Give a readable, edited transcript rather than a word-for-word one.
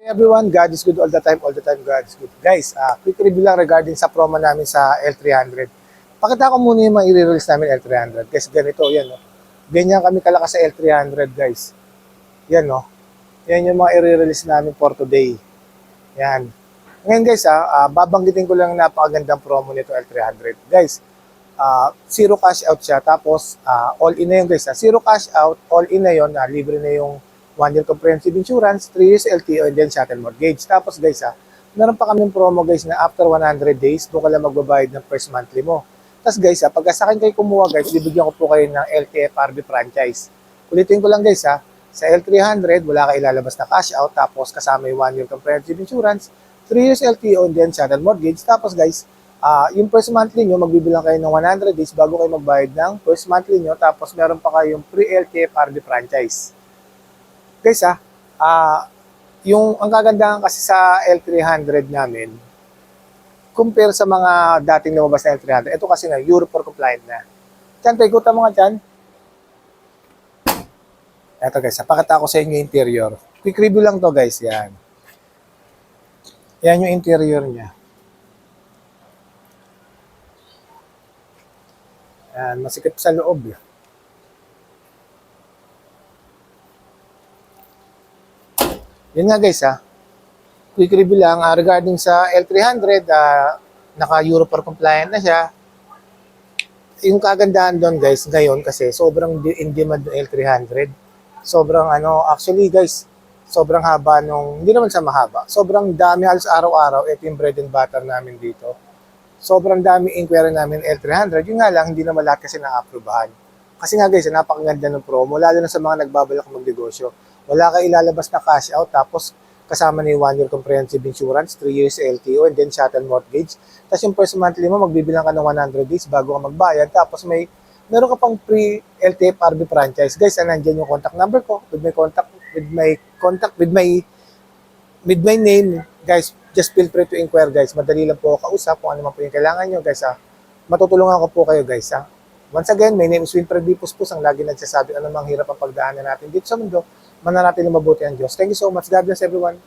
Everyone, God is good all the time God is good. Guys, quick review lang regarding sa promo namin sa L300. Pakita ko muna yung mga i-release namin L300. Guys, ganito, yan, no? Ganyan kami kalakas sa L300, guys. Yan, no? Yan yung mga i-release namin for today. Yan. Ngayon, guys, babanggitin ko lang napakagandang promo nito L300. Guys, zero cash out siya. Tapos, all in na yun, guys. Zero cash out, all in na yun. Libre na yung 1-year comprehensive insurance, 3 years LTO, and then shuttle mortgage. Tapos guys, meron pa kaming promo guys na after 100 days, doon ka lang magbabayad ng first monthly mo. Tapos guys, pagka sa akin kayo kumuha guys, bibigyan ko po kayo ng LTFRB franchise. Ulitin ko lang guys, sa L300, wala ka ilalabas na cash out, tapos kasama yung 1-year comprehensive insurance, 3 years LTO, and then shuttle mortgage. Tapos guys, yung first monthly nyo, magbibilang kayo ng 100 days bago kayo magbayad ng first monthly nyo, tapos meron pa kayong pre-LTFRB franchise. Guys, yung ang kagandahan kasi sa L300 namin, compare sa mga dating lumabas na L300, ito kasi na Euro 4 compliant na. Diyan, paikutan mo nga dyan. Ito guys, pakita ko sa inyo yung interior. Quick review lang to guys, yan. Yan yung interior niya. Yan, masikip sa loob. Yun nga guys, quick review lang regarding sa L300, naka Euro 4 compliant na siya. Yung kagandahan doon guys, ngayon kasi sobrang in demand ng L300. Sobrang actually guys, sobrang haba hindi naman sa mahaba. Sobrang dami halos araw-araw, ito yung bread and butter namin dito. Sobrang dami inquiry namin L300. Yun nga lang, hindi naman lahat kasi na-approvehan. Kasi nga guys, napakaganda ng promo, lalo na sa mga nagbabalak magnegosyo. Wala ka ilalabas na cash out, tapos kasama na yung 1-year comprehensive insurance, 3 years LTO, and then shuttle mortgage. Tapos yung first monthly mo, magbibilang ka ng 100 days bago ka magbayad. Tapos meron ka pang pre-LTFRB franchise. Guys, nandyan yung contact number ko, with my name. Guys, just feel free to inquire guys. Madali lang po kausap kung ano man po yung kailangan nyo guys. Matutulungan ko po kayo guys. Once again, my name is Wilfred D. Puspus, ang lagi nagsasabi ano mang hirap ang pagdaanan natin dito sa mundo. Mananatili mabuti ang Diyos. Thank you so much. God bless everyone.